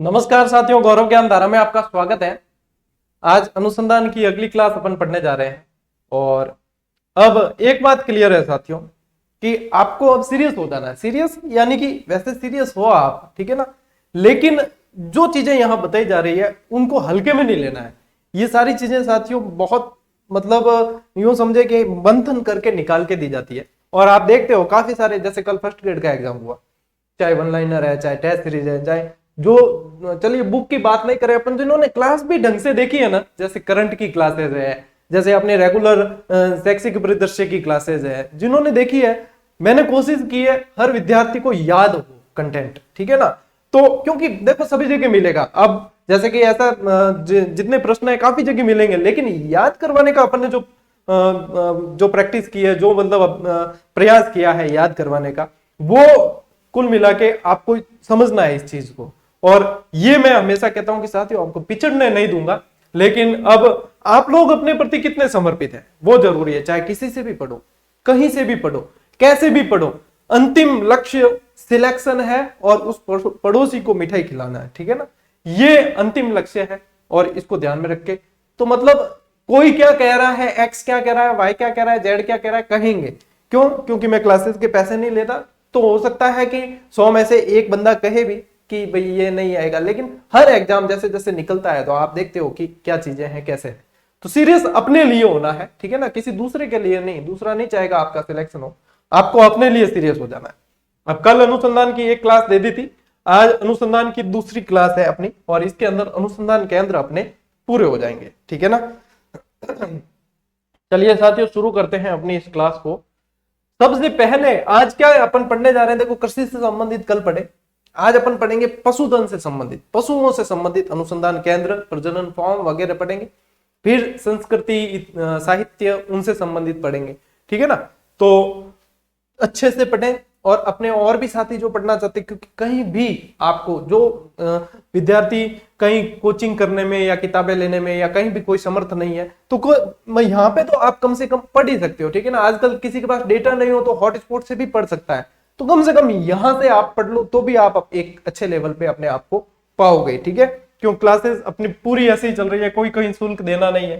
नमस्कार साथियों, गौरव ज्ञान धारा में आपका स्वागत है। आज अनुसंधान की अगली क्लास अपन पढ़ने जा रहे हैं। और अब एक बात क्लियर है साथियों कि आपको अब सीरियस हो जाना है। सीरियस यानी कि वैसे सीरियस हो आप, ठीक है ना, लेकिन जो चीजें यहां बताई जा रही है उनको हल्के में नहीं लेना है। ये सारी चीजें साथियों बहुत मतलब यूं समझे कि मंथन करके निकाल के दी जाती है। और आप देखते हो काफी सारे, जैसे कल फर्स्ट ग्रेड का एग्जाम हुआ, चाहे वन लाइनर है, चाहे टेस्ट सीरीज है, चाहे जो, चलिए बुक की बात नहीं करें अपन, जिन्होंने क्लास भी ढंग से देखी है ना, जैसे करंट की क्लासेस है, जैसे अपने रेगुलर शैक्षिक परिदृश्य की क्लासेस है, जिन्होंने देखी है, मैंने कोशिश की है हर विद्यार्थी को याद हो कंटेंट, ठीक है ना। तो क्योंकि देखो सभी जगह मिलेगा। अब जैसे कि ऐसा जितने प्रश्न है काफी जगह मिलेंगे, लेकिन याद करवाने का अपन ने जो प्रैक्टिस की है, जो मतलब प्रयास किया है याद करवाने का, वो कुल मिला के आपको समझना है इस चीज को। और ये मैं हमेशा कहता हूं कि साथियों आपको पिछड़ने नहीं दूंगा, लेकिन अब आप लोग अपने प्रति कितने समर्पित हैं वो जरूरी है। चाहे किसी से भी पढ़ो, कहीं से भी पढ़ो, कैसे भी पढ़ो, अंतिम लक्ष्य सिलेक्शन है और उस पड़ोसी को मिठाई खिलाना है, ठीक है ना। ये अंतिम लक्ष्य है और इसको ध्यान में रख के, तो मतलब कोई क्या कह रहा है, एक्स क्या कह रहा है, वाई क्या कह रहा है, जेड क्या कह रहा है, कहेंगे क्यों? क्योंकि मैं क्लासेस के पैसे नहीं लेता। तो हो सकता है कि 100 में से एक बंदा कहे भी कि भाई ये नहीं आएगा, लेकिन हर एग्जाम जैसे जैसे निकलता है तो आप देखते हो कि क्या चीजें हैं, कैसे है। तो सीरियस अपने लिए होना है, ठीक है ना, किसी दूसरे के लिए नहीं। दूसरा नहीं चाहेगा आपका सिलेक्शन हो, आपको अपने लिए सीरियस हो जाना है। अब कल अनुसंधान की एक क्लास दे दी थी, आज अनुसंधान की दूसरी क्लास है अपनी, और इसके अंदर अनुसंधान केंद्र अपने पूरे हो जाएंगे, ठीक है ना। चलिए साथियों शुरू करते हैं अपनी इस क्लास को। सबसे पहले आज क्या अपन पढ़ने जा रहे हैं, देखो कृषि से संबंधित कल पढ़े, आज अपन पढ़ेंगे पशुधन से संबंधित, पशुओं से संबंधित अनुसंधान केंद्र, प्रजनन फॉर्म वगैरह पढ़ेंगे। फिर संस्कृति साहित्य उनसे संबंधित पढ़ेंगे, ठीक है ना। तो अच्छे से पढ़ें और अपने और भी साथी जो पढ़ना चाहते हैं, क्योंकि कहीं भी आपको जो विद्यार्थी कहीं कोचिंग करने में या किताबें लेने में या कहीं भी कोई समर्थ नहीं है, तो यहाँ पे तो आप कम से कम पढ़ ही सकते हो, ठीक है ना। आजकल किसी के पास डेटा नहीं हो तो हॉटस्पॉट से भी पढ़ सकता है, तो कम से कम यहां से आप पढ़ लो तो भी आप एक अच्छे लेवल पे अपने आप को पाओगे, ठीक है। क्यों क्लासेस अपनी पूरी ऐसे ही चल रही है, कोई कहीं शुल्क देना नहीं है।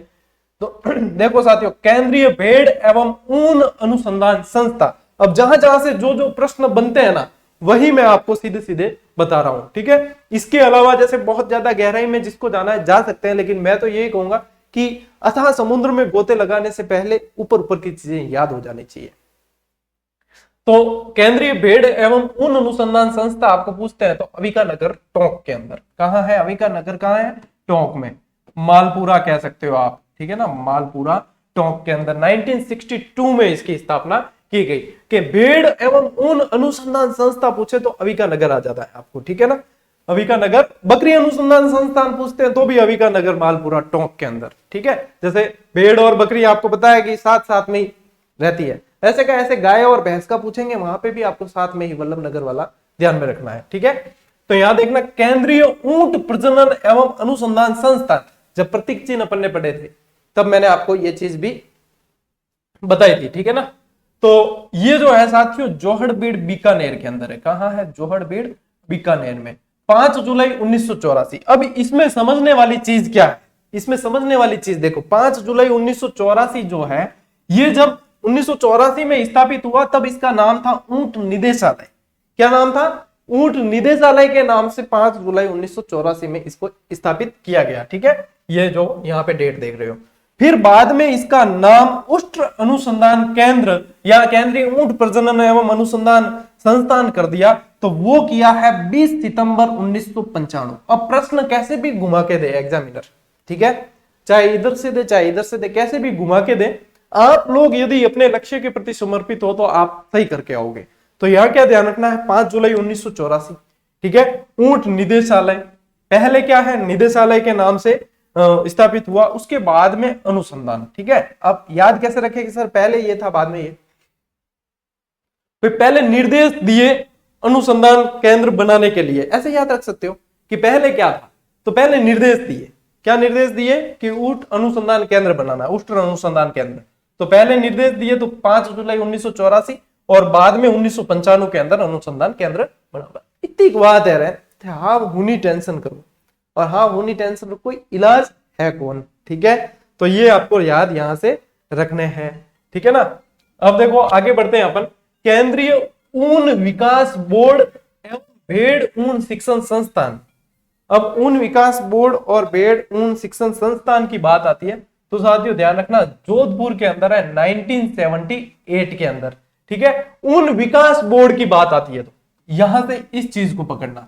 तो देखो साथियों, केंद्रीय भेड़ एवं ऊन अनुसंधान संस्था, अब जहां जहां से जो जो प्रश्न बनते हैं ना, वही मैं आपको सीधे सीधे बता रहा हूं, ठीक है। इसके अलावा जैसे बहुत ज्यादा गहराई में जिसको जाना है जा सकते हैं, लेकिन मैं तो यही कहूंगा कि अथाह समुद्र में गोते लगाने से पहले ऊपर ऊपर की चीजें याद हो जानी चाहिए। तो केंद्रीय भेड़ एवं ऊन अनुसंधान संस्था आपको पूछते हैं तो अविका नगर टोंक के अंदर, कहां है अविका नगर, कहां है? टोंक में, मालपुरा कह सकते हो आप, ठीक है ना, मालपुरा टोंक के अंदर 1962 में इसकी स्थापना की गई। कि भेड़ एवं ऊन अनुसंधान संस्था पूछे तो अविका नगर आ जाता है आपको, ठीक है ना। अविका नगर, बकरी अनुसंधान संस्थान पूछते हैं तो भी अविका नगर मालपुरा टोंक के अंदर, ठीक है। जैसे भेड़ और बकरी आपको पता है कि साथ साथ में ही रहती है, ऐसे का ऐसे गाय और भैंस का पूछेंगे वहां पे भी आपको साथ में ही वल्लभ नगर वाला ध्यान में रखना है, ठीक है। तो यहां देखना, केंद्रीय ऊंट प्रजनन एवं अनुसंधान संस्थान, जब प्रतीक चिन्ह अपन ने पढ़े थे तब मैंने आपको ये चीज भी बताई थी, ठीक है ना। तो ये जो है साथियों जोहड़बीड़ बीकानेर के अंदर है, कहां है? जोहड़बीड़ बीकानेर में, 5 जुलाई 1984। अब इसमें समझने वाली चीज क्या है, इसमें समझने वाली चीज देखो, 5 जुलाई 1984 जो है, ये जब 1984 में स्थापित हुआ तब इसका नाम था ऊंट निदेशालय। क्या नाम था? ऊंट निदेशालय के नाम से 5 जुलाई 1984 में इसको स्थापित किया गया, ठीक है। ये जो यहाँ पे डेट देख रहे हो। फिर बाद में इसका नाम उष्ट्र अनुसंधान केंद्र या केंद्रीय ऊंट प्रजनन एवं अनुसंधान संस्थान कर दिया। तो वो किया है 20 सितंबर 1995। अब प्रश्न कैसे भी घुमा के दे एग्जामिनर, ठीक है, चाहे इधर से दे चाहे इधर से दे, कैसे भी घुमा के दे, आप लोग यदि अपने लक्ष्य के प्रति समर्पित हो तो आप सही करके आओगे। तो यहां क्या ध्यान रखना है, 5 जुलाई 1984, ठीक है, ऊंट निदेशालय, पहले क्या है निदेशालय के नाम से स्थापित हुआ, उसके बाद में अनुसंधान, ठीक है। अब याद कैसे रखें कि सर पहले ये था बाद में ये, फिर पहले निर्देश दिए अनुसंधान केंद्र बनाने के लिए, ऐसे याद रख सकते हो कि पहले क्या था, तो पहले निर्देश दिए, क्या निर्देश दिए कि ऊंट अनुसंधान केंद्र बनाना, उष्ट अनुसंधान केंद्र। तो पहले निर्देश दिए तो 5 जुलाई 1984 और बाद में 1995 के अंदर अनुसंधान केंद्र बना। इतनी बात है, थे हाव हुनी टेंशन करो, और हाव हुनी टेंशन का कोई इलाज है कौन, ठीक है। तो ये आपको याद यहां से रखने हैं, ठीक है ना। अब देखो आगे बढ़ते हैं अपन। केंद्रीय ऊन विकास बोर्ड एवं भेड़ ऊन शिक्षण संस्थान। अब ऊन विकास बोर्ड और भेड़ ऊन शिक्षण संस्थान की बात आती है तो साथियों ध्यान रखना जोधपुर के अंदर है 1978 के अंदर, ठीक है। ऊन विकास बोर्ड की बात आती है तो यहां से इस चीज को पकड़ना,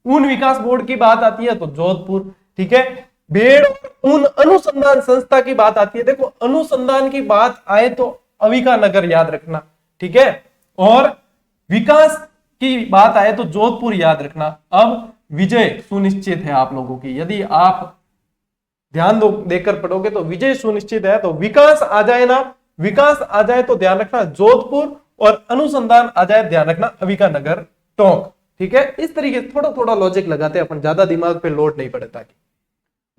ऊन विकास बोर्ड की बात आती है तो जोधपुर, ठीक है। भेड़ ऊन अनुसंधान संस्था की बात आती है, देखो अनुसंधान की बात आए तो अविका नगर याद रखना, ठीक है। और विकास की बात आए तो जोधपुर याद रखना। अब विजय सुनिश्चित है आप लोगों की, यदि आप ध्यान देकर पढ़ोगे तो विजय सुनिश्चित है। तो विकास आ जाए ना, विकास आ जाए तो ध्यान रखना जोधपुर, और अनुसंधान आ जाए ध्यान रखना अविका नगर टोंक, ठीक है। इस तरीके से थोड़ा थोड़ा लॉजिक लगाते हैं अपन, ज्यादा दिमाग पे लोड नहीं पड़े ताकि।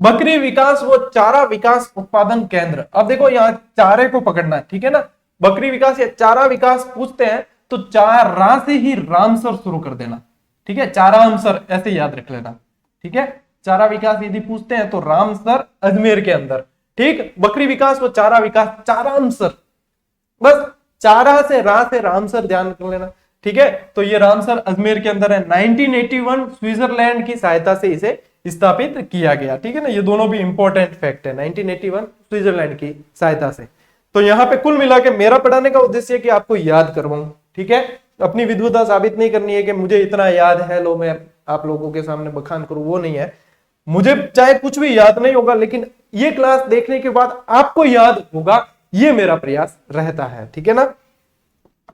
बकरी विकास व चारा विकास उत्पादन केंद्र। अब देखो यहाँ चारे को पकड़ना है, ठीक है ना। बकरी विकास या चारा विकास पूछते हैं तो चारा से ही रामसर शुरू कर देना, ठीक है। चारामसर ऐसे याद रख लेना, ठीक है। चारा विकास यदि पूछते हैं तो रामसर अजमेर के अंदर, ठीक। बकरी विकास व चारा विकास चारामसर, बस चारा से रामसर ध्यान कर लेना, ठीक है। तो ये रामसर अजमेर के अंदर है। 1981 स्विट्जरलैंड की सहायता से इसे स्थापित किया गया, ठीक है ना। ये दोनों भी इंपॉर्टेंट फैक्ट है, 1981 स्विट्जरलैंड की सहायता से। तो यहाँ पे कुल मिला के मेरा पढ़ाने का उद्देश्य कि आपको याद करवाऊं, ठीक है। अपनी विद्वता साबित नहीं करनी है कि मुझे इतना याद है लो मैं आप लोगों के सामने बखान करूं, वो नहीं है। मुझे चाहे कुछ भी याद नहीं होगा लेकिन ये क्लास देखने के बाद आपको याद होगा, ये मेरा प्रयास रहता है, ठीक है ना।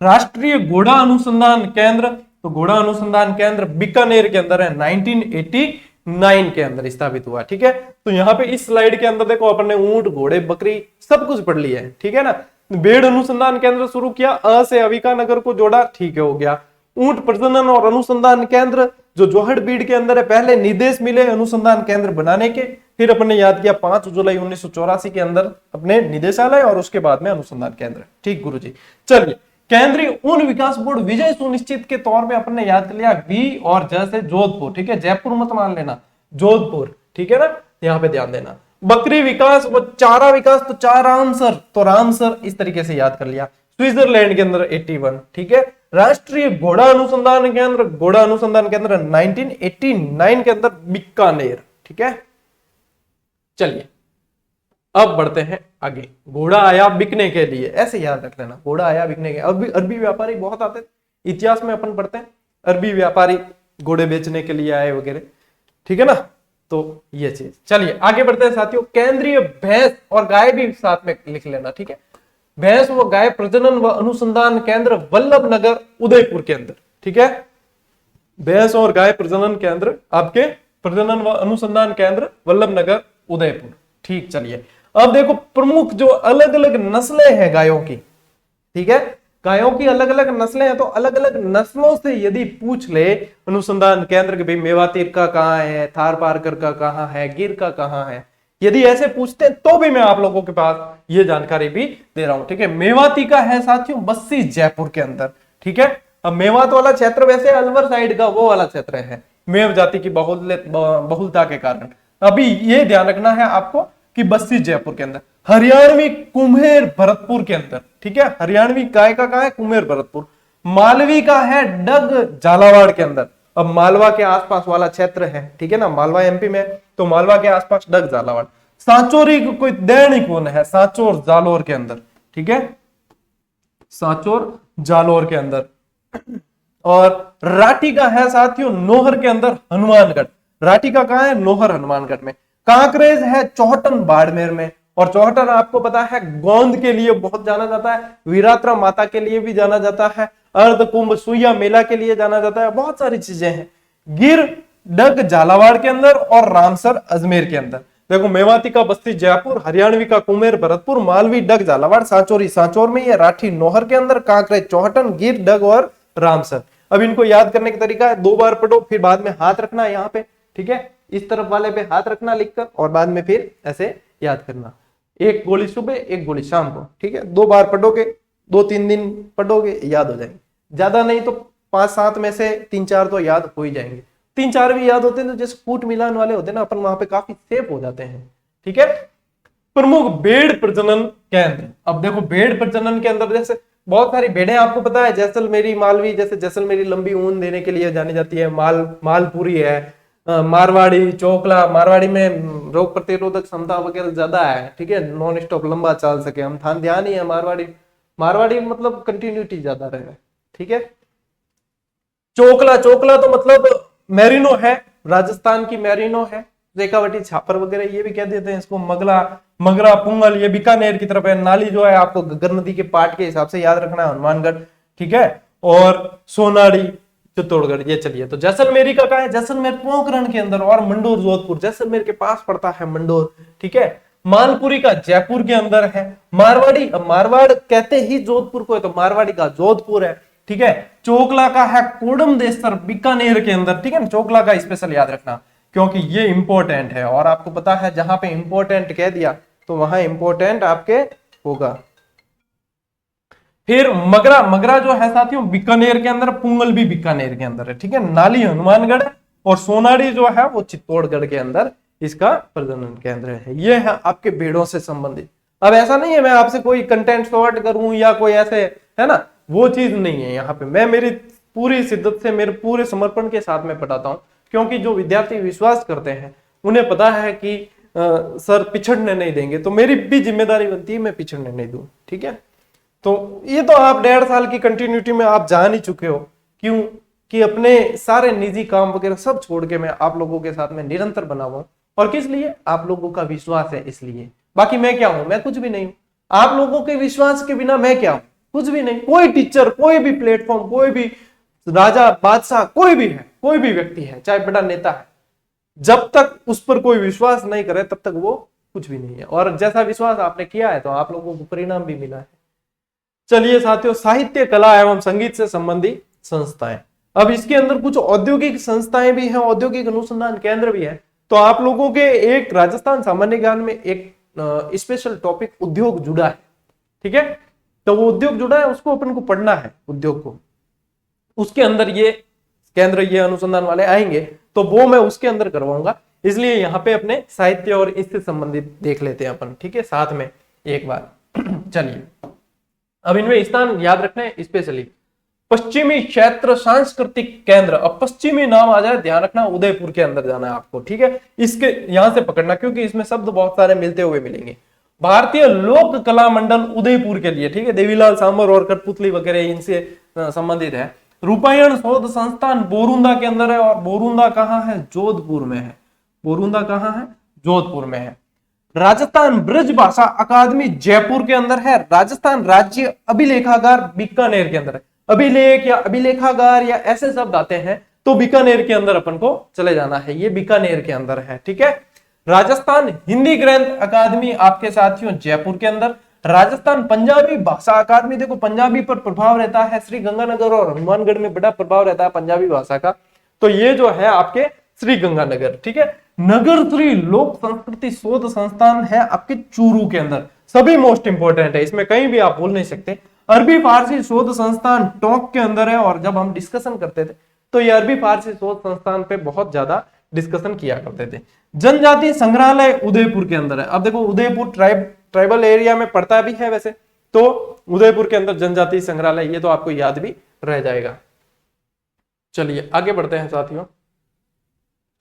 राष्ट्रीय घोड़ा अनुसंधान केंद्र, तो घोड़ा अनुसंधान केंद्र बीकानेर के अंदर है, 1989 के अंदर स्थापित हुआ, ठीक है। तो यहाँ पे इस स्लाइड के अंदर देखो अपन ने ऊंट घोड़े बकरी सब कुछ पढ़ लिया है, ठीक है ना। भेड़ अनुसंधान केंद्र शुरू किया, अ से अविका नगर को जोड़ा, ठीक है हो गया। ऊंट प्रजनन और अनुसंधान केंद्र जो जोहड़बीड़ के अंदर है, पहले निर्देश मिले अनुसंधान केंद्र बनाने के, फिर अपने याद किया 5 जुलाई 1984 के अंदर अपने निदेशालय, और उसके बाद में अनुसंधान केंद्र, ठीक गुरुजी। चलिए केंद्रीय ऊन विकास बोर्ड विजय सुनिश्चित के तौर पे अपने याद कर लिया वी और ज से जोधपुर, ठीक है। जयपुर मत मान लेना, जोधपुर, ठीक है ना, यहाँ पे ध्यान देना। बकरी विकास व चारा विकास तो चारामसर, तो रामसर इस तरीके से याद कर लिया। स्विट्जरलैंड के अंदर 81, ठीक है। राष्ट्रीय घोड़ा अनुसंधान केंद्र, घोड़ा अनुसंधान केंद्र 1989 के अंदर बीकानेर, ठीक है। चलिए अब बढ़ते हैं आगे। घोड़ा आया बिकने के लिए, ऐसे याद रख लेना, घोड़ा आया बिकने के। अरबी व्यापारी बहुत आते, इतिहास में अपन पढ़ते हैं अरबी व्यापारी घोड़े बेचने के लिए आए वगैरह, ठीक है ना। तो ये चीज, चलिए आगे बढ़ते हैं साथियों। केंद्रीय भैंस और गाय भी साथ में लिख लेना, ठीक है। भैंस व गाय प्रजनन व अनुसंधान केंद्र वल्लभ नगर उदयपुर के अंदर, ठीक है। भैंस और गाय प्रजनन केंद्र आपके प्रजनन व अनुसंधान केंद्र वल्लभ नगर उदयपुर, ठीक। चलिए अब देखो प्रमुख जो अलग अलग नस्लें हैं गायों की, ठीक है। गायों की अलग अलग नस्लें हैं, तो अलग अलग नस्लों से यदि पूछ ले अनुसंधान केंद्र के भाई मेवातीर का कहाँ है, थार पारकर का कहाँ है, गिर का कहाँ है, यदि ऐसे पूछते हैं तो भी मैं आप लोगों के पास ये जानकारी भी दे रहा हूं, ठीक है। मेवाती का है साथियों बस्सी जयपुर के अंदर, ठीक है। अब मेवात वाला क्षेत्र वैसे अलवर साइड का वो वाला क्षेत्र है, मेव जाति की बहुलता के कारण। अभी ये ध्यान रखना है आपको कि बस्सी जयपुर के अंदर। हरियाणवी कुम्हेर भरतपुर के अंदर, ठीक है। हरियाणवी गाय का कहा है कुम्हेर भरतपुर। मालवी का है डग झालावाड़ के अंदर। अब मालवा के आसपास वाला क्षेत्र है, ठीक है ना, मालवा एमपी में, तो मालवा के आसपास डग झालावाड़। सांचोरी को कोई दैनिक वन है सांचोर जालोर के अंदर, ठीक है, सांचोर जालोर के अंदर। और राठी का है साथियों नोहर के अंदर हनुमानगढ़। राठी का कहां है, नोहर हनुमानगढ़ में। कांकरेज है चौहटन बाड़मेर में, और चौहटन आपको पता है गोंद के लिए बहुत जाना जाता है, वीरात्रा माता के लिए भी जाना जाता है, अर्ध कुंभ सुइया मेला के लिए जाना जाता है, बहुत सारी चीजें हैं। गिर डग झालावाड़ के अंदर और रामसर अजमेर के अंदर। देखो मेवाती का बस्ती जयपुर, हरियाणवी का कुमेर भरतपुर, मालवी डग झालावाड़, सांचोरी सांचोर में, ये राठी नोहर के अंदर, कांकरेज चौहटन, गिर डग और रामसर। अब इनको याद करने का तरीका है 2 बार पढ़ो, फिर बाद में हाथ रखना यहाँ पे, ठीक है, इस तरफ वाले पे हाथ रखना लिखकर, और बाद में फिर ऐसे याद करना। 1 गोली सुबह 1 गोली शाम को, ठीक है। 2 बार पढ़ोगे, 2-3 दिन पढ़ोगे, याद हो जाएंगे। ज्यादा नहीं तो 5-7 में से 3-4 तो याद हो ही जाएंगे। 3-4 भी याद होते हैं तो जैसे कूट मिलान वाले होते हैं ना, अपन वहां पे काफी सेफ हो जाते हैं। ठीक है। प्रमुख भेड़ प्रजनन केंद्र। अब देखो भेड़ प्रजनन के अंदर जैसे बहुत सारी भेड़ें आपको पता है, जैसलमेरी मालवी, जैसे जैसलमेरी लंबी ऊन देने के लिए जानी जाती है, मालपुरी है, मारवाड़ी, चोकला। मारवाड़ी में रोग प्रतिरोधक क्षमता वगैरह ज्यादा है। ठीक है, नॉन स्टॉप लंबा चल सके, हम ध्यान ही है मारवाड़ी। मारवाड़ी मतलब कंटिन्यूटी ज्यादा रहे। ठीक है। चोकला, चोकला तो मतलब मेरिनो है, राजस्थान की मेरिनो है। रेखावटी, छापर वगैरह ये भी कह देते हैं इसको। मगला, मगरा, पुंगल ये बीकानेर की तरफ है। नाली जो है आपको घग्गर नदी के पाट के हिसाब से याद रखना है, हनुमानगढ़। ठीक है। और सोनाड़ी, चित्तौड़गढ़। ये चलिए, तो जैसलमेरी का है, जैसलमेर पोखरण के अंदर, और मंडोर जोधपुर जैसलमेर के पास पड़ता है मंडोर। ठीक है। मालपुरी का जयपुर के अंदर है। मारवाड़ी, अब मारवाड़ कहते ही जोधपुर को है, तो मारवाड़ी का जोधपुर है। ठीक है। चोकला का है कोडम देसर, बीकानेर के अंदर। ठीक है ना, चोकला का स्पेशल याद रखना क्योंकि ये इंपॉर्टेंट है, और आपको पता है जहां पे इंपॉर्टेंट कह दिया तो वहां इंपॉर्टेंट आपके होगा। फिर मगरा, मगरा जो है साथियों बीकानेर के अंदर, पुंगल भी बीकानेर के अंदर है। ठीक है। नाली हनुमानगढ़, और सोनाड़ी जो है वो चित्तौड़गढ़ के अंदर इसका प्रजनन केंद्र है। ये है आपके भेड़ों से संबंधित। अब ऐसा नहीं है मैं आपसे कोई कंटेंट शॉर्ट करूं या कोई ऐसे, है ना, वो चीज नहीं है। यहाँ पे मैं मेरी पूरी शिद्दत से, मेरे पूरे समर्पण के साथ में पढ़ाता हूं, क्योंकि जो विद्यार्थी विश्वास करते हैं उन्हें पता है कि सर पिछड़ने नहीं देंगे, तो मेरी भी जिम्मेदारी बनती है मैं पिछड़ने नहीं दूं। ठीक है। तो ये तो आप 1.5 साल की कंटिन्यूटी में आप जान ही चुके हो, क्यों कि अपने सारे निजी काम वगैरह सब छोड़ के मैं आप लोगों के साथ में निरंतर बना हुआ हूं। और किस लिए? आप लोगों का विश्वास है इसलिए। बाकी मैं क्या हूं? मैं कुछ भी नहीं हूं। आप लोगों के विश्वास के बिना मैं क्या हूं? कुछ भी नहीं। कोई टीचर, कोई भी प्लेटफॉर्म, कोई भी राजा, बादशाह, कोई भी है, कोई भी व्यक्ति है, चाहे बड़ा नेता है, जब तक उस पर कोई विश्वास नहीं करे तब तक वो कुछ भी नहीं है। और जैसा विश्वास आपने किया है तो आप लोगों को परिणाम भी मिला है। चलिए साथियों, साहित्य, कला एवं संगीत से संबंधित संस्थाएं। अब इसके अंदर कुछ औद्योगिक संस्थाएं भी हैं, औद्योगिक अनुसंधान केंद्र भी है। तो आप लोगों के एक राजस्थान सामान्य ज्ञान में एक स्पेशल टॉपिक उद्योग जुड़ा है। ठीक है। तो वो उद्योग जुड़ा है, उसको अपन को पढ़ना है, उद्योग को। उसके अंदर ये केंद्र, ये अनुसंधान वाले आएंगे तो वो मैं उसके अंदर करवाऊंगा। इसलिए यहाँ पे अपने साहित्य और इससे संबंधित देख लेते हैं अपन। ठीक है, साथ में एक बार। चलिए, अब इनमें स्थान याद रखना है स्पेशली। पश्चिमी क्षेत्र सांस्कृतिक केंद्र। अब पश्चिमी नाम आ जाए, ध्यान रखना उदयपुर के अंदर जाना है आपको। ठीक है, इसके यहां से पकड़ना क्योंकि इसमें शब्द बहुत सारे मिलते हुए मिलेंगे। भारतीय लोक कला मंडल उदयपुर के लिए। ठीक है, देवीलाल सांबर और कठपुतली वगैरह इनसे संबंधित है। रूपायण शोध संस्थान बोरुंदा के अंदर है, और बोरुंदा कहाँ है? जोधपुर में है। बोरुंदा कहाँ है? जोधपुर में है। राजस्थान ब्रज भाषा अकादमी जयपुर के अंदर है। राजस्थान राज्य अभिलेखागार बीकानेर के अंदर है। अभिलेख या अभिलेखागार या ऐसे शब्द आते हैं तो बीकानेर के अंदर अपन को चले जाना है, ये बीकानेर के अंदर है। ठीक है। राजस्थान हिंदी ग्रंथ अकादमी आपके साथियों जयपुर के अंदर। राजस्थान पंजाबी भाषा अकादमी, देखो पंजाबी पर प्रभाव रहता है, श्री गंगानगर और हनुमानगढ़ में बड़ा प्रभाव रहता है पंजाबी भाषा का, तो ये जो है आपके श्री गंगानगर। ठीक है। नगर श्री लोक संस्कृति शोध संस्थान है आपके चूरू के अंदर। सभी मोस्ट इंपोर्टेंट है, इसमें कहीं भी आप बोल नहीं सकते। अरबी फारसी शोध संस्थान टोंक के अंदर है, और जब हम डिस्कशन करते थे तो ये अरबी फारसी शोध संस्थान पे बहुत ज्यादा डिस्कशन किया करते थे। जनजाति संग्रहालय उदयपुर के अंदर है। अब देखो उदयपुर ट्राइबल एरिया में पड़ता भी है वैसे, तो उदयपुर के अंदर जनजाति संग्रहालय, ये तो आपको याद भी रह जाएगा। चलिए आगे बढ़ते हैं साथियों।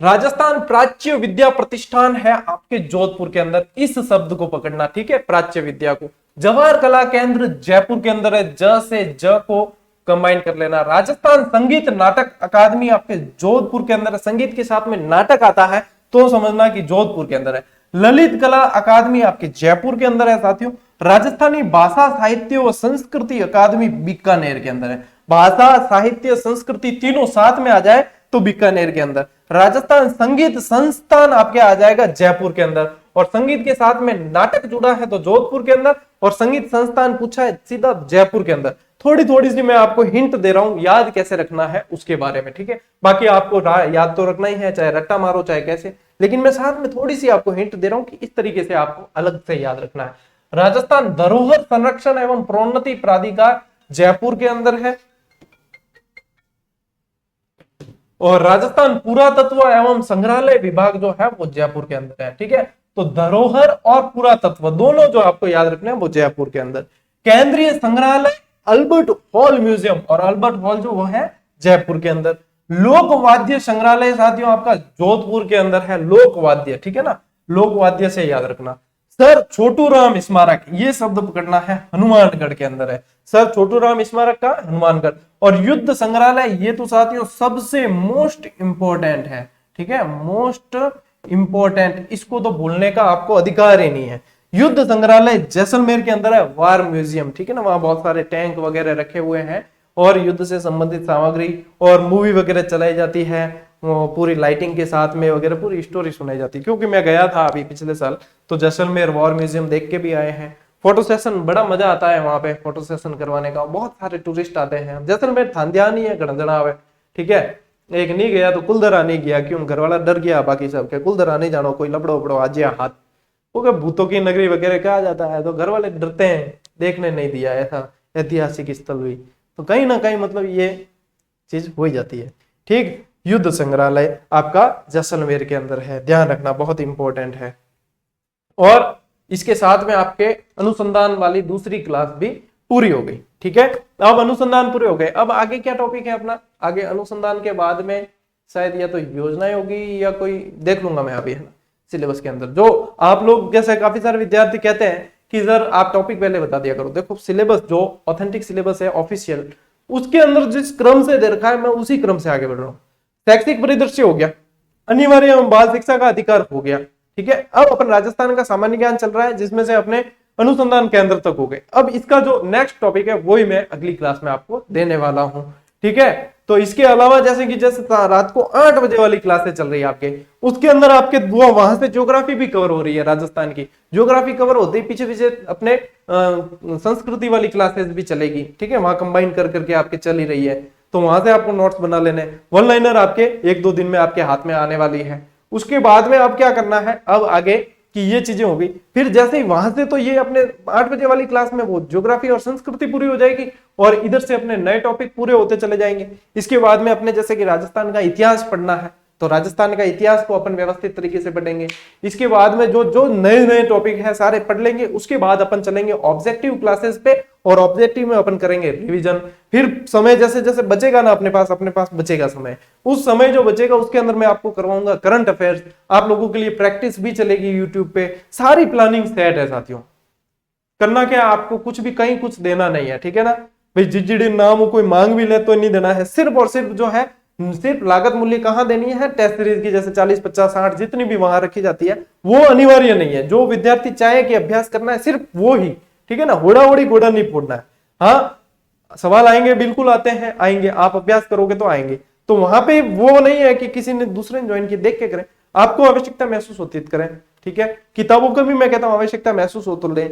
राजस्थान प्राच्य विद्या प्रतिष्ठान है आपके जोधपुर के अंदर। इस शब्द को पकड़ना, ठीक है, प्राच्य विद्या को। जवाहर कला केंद्र जयपुर के अंदर है, ज से ज को कंबाइन कर लेना। राजस्थान संगीत नाटक अकादमी आपके जोधपुर के अंदर है। संगीत के साथ में नाटक आता है तो समझना कि जोधपुर के अंदर है। ललित कला अकादमी आपके जयपुर के अंदर है साथियों। राजस्थानी भाषा साहित्य व संस्कृति अकादमी बीकानेर के अंदर है। भाषा साहित्य संस्कृति तीनों साथ में आ जाए तो बीकानेर के अंदर। राजस्थान संगीत संस्थान आपके आ जाएगा जयपुर के अंदर, और संगीत के साथ में नाटक जुड़ा है तो जोधपुर के अंदर, और संगीत संस्थान पूछा है सीधा जयपुर के अंदर। थोड़ी थोड़ी सी मैं आपको हिंट दे रहा हूं, याद कैसे रखना है उसके बारे में। ठीक है, बाकी आपको याद तो रखना ही है, चाहे रट्टा मारो चाहे कैसे, लेकिन मैं साथ में थोड़ी सी आपको हिंट दे रहा हूं कि इस तरीके से आपको अलग से याद रखना है। राजस्थान धरोहर संरक्षण एवं प्रोन्नति प्राधिकार जयपुर के अंदर है। और राजस्थान पुरातत्व एवं संग्रहालय विभाग जो है वो जयपुर के अंदर है। ठीक है, तो धरोहर और पुरातत्व दोनों जो आपको याद रखना है वो जयपुर के अंदर। केंद्रीय संग्रहालय अल्बर्ट हॉल म्यूजियम, और अल्बर्ट हॉल जो वो है जयपुर के अंदर। लोक वाद्य संग्रहालय साथियों आपका जोधपुर के अंदर है, लोक वाद्य, ठीक है ना, लोक वाद्य से याद रखना। सर छोटू राम स्मारक, ये शब्द पकड़ना है, हनुमानगढ़ के अंदर है। सर छोटू राम स्मारक का हनुमानगढ़। और युद्ध संग्रहालय, ये तो साथियों सबसे मोस्ट इंपॉर्टेंट है, ठीक है, मोस्ट इंपॉर्टेंट, इसको तो भूलने का आपको अधिकार ही नहीं है। युद्ध संग्रहालय जैसलमेर के अंदर है, वार म्यूजियम, ठीक है ना, वहां बहुत सारे टैंक वगैरह रखे हुए हैं और युद्ध से संबंधित सामग्री और मूवी वगैरह चलाई जाती है, वो पूरी लाइटिंग के साथ में वगैरह पूरी स्टोरी सुनाई जाती है। क्योंकि मैं गया था अभी पिछले साल, तो जैसलमेर वॉर म्यूजियम देख के भी आए हैं। फोटो सेशन, बड़ा मजा आता है वहां पे फोटो सेशन करवाने का, बहुत सारे टूरिस्ट आते हैं। जैसलमेर थांदिया नहीं है, गणजनाब है, ठीक है। एक नहीं गया तो कुलधरा नहीं गया, क्यों, घर वाला डर गया, बाकी सब के कुलधरा नहीं जानो, कोई लपड़ो उपड़ो आज हाथ, वो भूतों की नगरी वगैरह कहा जाता है, तो घर वाले डरते हैं, देखने नहीं दिया, ऐसा ऐतिहासिक स्थल हुई, तो कहीं ना कहीं मतलब ये चीज हो जाती है। ठीक, युद्ध संग्रहालय आपका जैसलमेर के अंदर है, ध्यान रखना, बहुत इंपॉर्टेंट है। और इसके साथ में आपके अनुसंधान वाली दूसरी क्लास भी पूरी हो गई। ठीक है, अब अनुसंधान पूरे हो गए। अब आगे क्या टॉपिक है अपना, आगे अनुसंधान के बाद में शायद या तो योजनाएं होगी या कोई देख लूंगा मैं अभी, है ना, सिलेबस के अंदर। जो आप लोग जैसे काफी सारे विद्यार्थी कहते हैं कि सर आप टॉपिक पहले बता दिया करो। देखो सिलेबस जो ऑथेंटिक सिलेबस है ऑफिशियल, उसके अंदर जिस क्रम से दे रखा है मैं उसी क्रम से आगे बढ़ रहा हूँ। शैक्षिक परिदृश्य हो गया, अनिवार्य एवं बाल शिक्षा का अधिकार हो गया, ठीक है। अब अपन राजस्थान का सामान्य ज्ञान चल रहा है, जिसमें से अपने अनुसंधान केंद्र तक हो गए। अब इसका जो नेक्स्ट टॉपिक है वही मैं अगली क्लास में आपको देने वाला हूं, ठीक है। तो इसके अलावा जैसे कि जैसे रात को 8 बजे वाली क्लासें चल रही है आपके, उसके अंदर आपके वो वहां से ज्योग्राफी भी कवर हो रही है, राजस्थान की ज्योग्राफी कवर होते ही पीछे पीछे अपने संस्कृति वाली क्लासेस भी चलेगी, ठीक है, वहां कंबाइन कर करके आपके चल ही रही है। तो वहां से आपको नोट्स बना लेने, वन लाइनर आपके 1-2 दिन में आपके हाथ में आने वाली है। उसके बाद में अब क्या करना है, अब आगे कि ये चीजें होगी, फिर जैसे ही वहां से तो ये अपने 8 बजे वाली क्लास में वो ज्योग्राफी और संस्कृति पूरी हो जाएगी और इधर से अपने नए टॉपिक पूरे होते चले जाएंगे। इसके बाद में अपने जैसे कि राजस्थान का इतिहास पढ़ना है, तो राजस्थान का इतिहास को अपन व्यवस्थित तरीके से पढ़ेंगे। इसके बाद में जो जो नए नए टॉपिक है सारे पढ़ लेंगे। उसके बाद अपन चलेंगे ऑब्जेक्टिव क्लासेस पे, और ऑब्जेक्टिव में अपन करेंगे रिवीजन। फिर समय जैसे जैसे बचेगा ना अपने पास बचेगा समय, उस समय जो बचेगा उसके अंदर मैं आपको करवाऊंगा करंट अफेयर्स, आप लोगों के लिए प्रैक्टिस भी चलेगी यूट्यूब पे। सारी प्लानिंग सेट है साथियों। करना क्या, आपको कुछ भी कहीं कुछ देना नहीं है, ठीक है ना भाई। जिजड़ी नाम कोई मांग भी ले तो नहीं देना है, सिर्फ और सिर्फ जो है सिर्फ लागत मूल्य कहां देनी है, टेस्ट सीरीज की, जैसे 40, 50, 60 जितनी भी वहां रखी जाती है वो अनिवार्य नहीं है। जो विद्यार्थी चाहे कि अभ्यास करना है सिर्फ वो ही, ठीक है ना, होड़ा होड़ी घोड़ा नहीं फोड़ना है। हाँ, सवाल आएंगे, बिल्कुल आते हैं, आएंगे, आप अभ्यास करोगे तो आएंगे। तो वहां पे वो नहीं है कि किसी ने दूसरे ने ज्वाइन की देख के करें, आपको आवश्यकता महसूस होती है करें, ठीक है। किताबों का भी मैं कहता हूं आवश्यकता महसूस हो तो लें,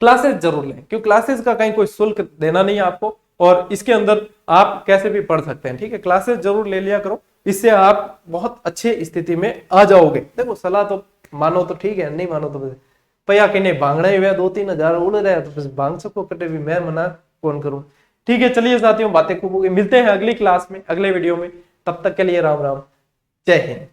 क्लासेस जरूर लें, क्योंकि क्लासेस का कहीं कोई शुल्क देना नहीं है आपको, और इसके अंदर आप कैसे भी पढ़ सकते हैं, ठीक है। क्लासेस जरूर ले लिया करो, इससे आप बहुत अच्छे स्थिति में आ जाओगे। देखो सलाह तो मानो तो ठीक है, नहीं मानो तो पया कहने भांगना ही हुआ, 2-3 हजार उड़ रहे हैं तो फिर भांग सको कटे भी, मैं मना कौन करूं। ठीक है, चलिए साथियों, बातें खूब हो गई, मिलते हैं अगली क्लास में, अगले वीडियो में, तब तक के लिए राम राम, जय हिंद।